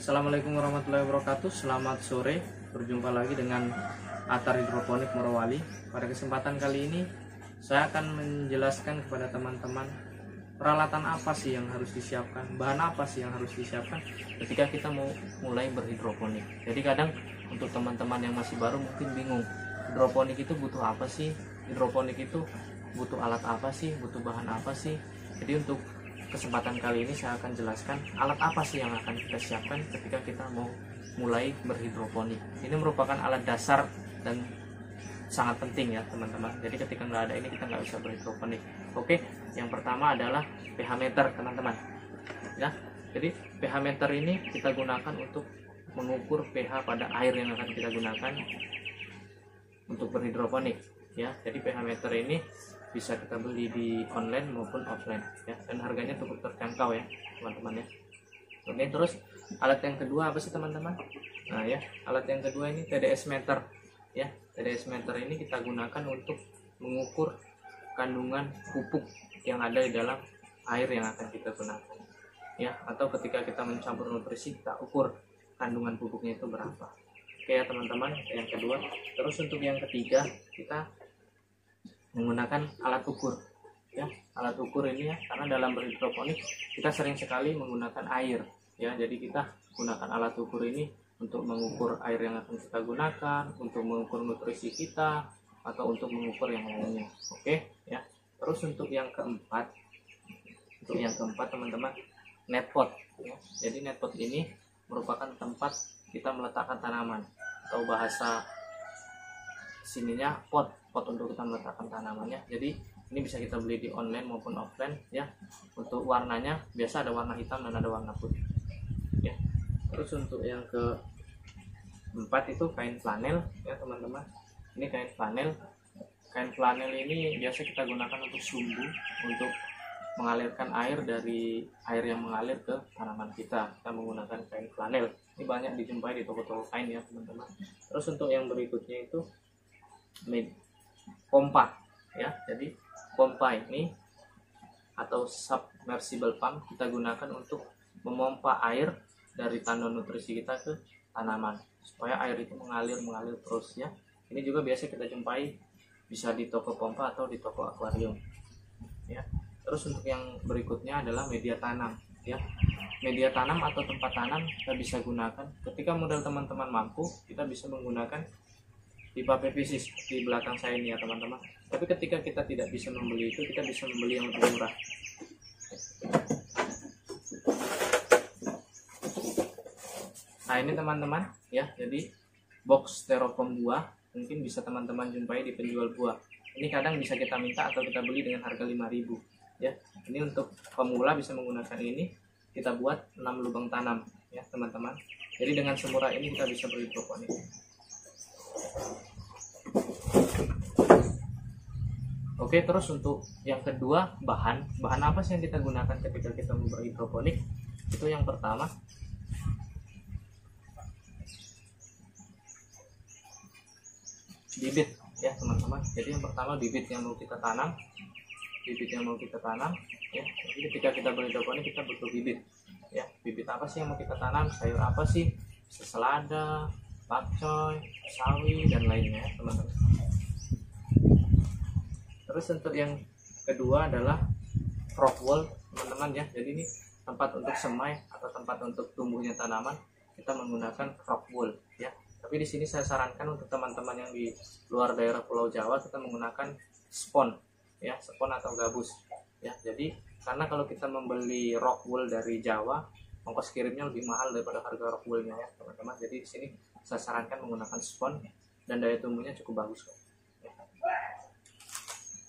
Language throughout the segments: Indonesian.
Assalamualaikum warahmatullahi wabarakatuh. Selamat sore, berjumpa lagi dengan Atar Hidroponik Morowali. Pada kesempatan kali ini saya akan menjelaskan kepada teman-teman peralatan apa sih yang harus disiapkan, bahan apa sih yang harus disiapkan ketika kita mau mulai berhidroponik. Jadi kadang untuk teman-teman yang masih baru mungkin bingung, hidroponik itu butuh apa sih, hidroponik itu butuh alat apa sih, butuh bahan apa sih. Jadi untuk kesempatan kali ini saya akan jelaskan alat apa sih yang akan kita siapkan ketika kita mau mulai berhidroponik. Ini merupakan alat dasar dan sangat penting ya teman-teman. Jadi ketika nggak ada ini kita nggak bisa berhidroponik. Oke, yang pertama adalah pH meter teman-teman. Ya, jadi pH meter ini kita gunakan untuk mengukur pH pada air yang akan kita gunakan untuk berhidroponik. Ya, jadi pH meter ini bisa kita beli di online maupun offline ya, dan harganya cukup terjangkau ya teman-teman ya. Oke, terus alat yang kedua apa sih teman-teman? Nah ya, alat yang kedua ini TDS meter ya. TDS meter ini kita gunakan untuk mengukur kandungan pupuk yang ada di dalam air yang akan kita gunakan ya, atau ketika kita mencampur nutrisi kita ukur kandungan pupuknya itu berapa. Oke ya teman-teman, yang kedua. Terus untuk yang ketiga kita menggunakan alat ukur ya. Alat ukur ini ya, karena dalam berhidroponik kita sering sekali menggunakan air ya, jadi kita gunakan alat ukur ini untuk mengukur air yang akan kita gunakan, untuk mengukur nutrisi kita, atau untuk mengukur yang lainnya. Oke ya. Terus untuk yang keempat teman-teman, netpot ya. Jadi netpot ini merupakan tempat kita meletakkan tanaman, atau bahasa sininya pot untuk kita meletakkan tanamannya. Jadi ini bisa kita beli di online maupun offline ya. Untuk warnanya biasa ada warna hitam dan ada warna putih ya. Terus untuk yang keempat itu kain flanel ya teman-teman. Ini kain flanel. Kain flanel ini biasa kita gunakan untuk sumbu, untuk mengalirkan air dari air yang mengalir ke tanaman kita. Kita menggunakan kain flanel. Ini banyak dijumpai di toko-toko kain ya teman-teman. Terus untuk yang berikutnya itu pompa ya. Jadi pompa ini atau submersible pump kita gunakan untuk memompa air dari tandon nutrisi kita ke tanaman supaya air itu mengalir terus ya. Ini juga biasa kita jumpai bisa di toko pompa atau di toko akuarium ya. Terus untuk yang berikutnya adalah media tanam ya. Media tanam atau tempat tanam kita bisa gunakan ketika modal teman-teman mampu, kita bisa menggunakan pipa PVC seperti belakang saya ini ya teman-teman. Tapi ketika kita tidak bisa membeli itu, kita bisa membeli yang lebih murah. Nah ini teman-teman ya, jadi box styrofoam buah mungkin bisa teman-teman jumpai di penjual buah. Ini kadang bisa kita minta atau kita beli dengan harga 5.000 ya. Ini untuk pemula bisa menggunakan ini. Kita buat 6 lubang tanam ya teman-teman. Jadi dengan semurah ini kita bisa berhidroponik. Oke, terus untuk yang kedua, bahan apa sih yang kita gunakan ketika kita mau berhidroponik? Itu yang pertama bibit ya teman-teman. Jadi yang pertama bibit yang mau kita tanam ya. Jadi ketika kita berhidroponik kita butuh bibit ya. Bibit apa sih yang mau kita tanam? Sayur apa sih? Bisa selada, pakcoy, sawi dan lainnya ya teman-teman. Terus untuk yang kedua adalah rock wool teman-teman ya. Jadi ini tempat untuk semai atau tempat untuk tumbuhnya tanaman, kita menggunakan rock wool ya. Tapi di sini saya sarankan untuk teman-teman yang di luar daerah Pulau Jawa, kita menggunakan spon ya, spon atau gabus ya. Jadi karena kalau kita membeli rock wool dari Jawa, ongkos kirimnya lebih mahal daripada harga rock woolnya ya teman-teman. Jadi di sini saya sarankan menggunakan spon dan daya tumbuhnya cukup bagus kok. Ya.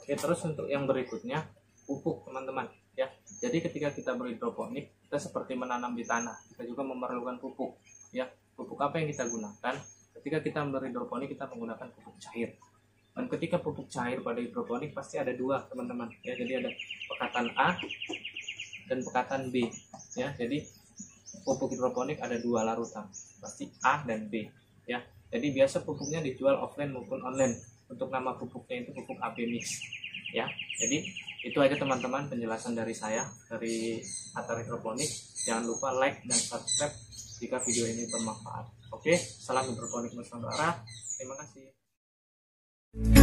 Oke, terus untuk yang berikutnya pupuk teman-teman ya. Jadi ketika kita berhidroponik, kita seperti menanam di tanah, kita juga memerlukan pupuk ya. Pupuk apa yang kita gunakan? Ketika kita berhidroponik kita menggunakan pupuk cair. Dan ketika pupuk cair pada hidroponik pasti ada dua teman-teman ya. Jadi ada pekatan A dan pekatan B ya. Jadi pupuk hidroponik ada dua larutan, pasti A dan B ya. Jadi biasa pupuknya dijual offline maupun online. Untuk nama pupuknya itu pupuk AB mix ya. Jadi itu aja teman-teman penjelasan dari saya dari Atar Hidroponik. Jangan lupa like dan subscribe jika video ini bermanfaat. Oke, salam hidroponik Nusantara. Terima kasih.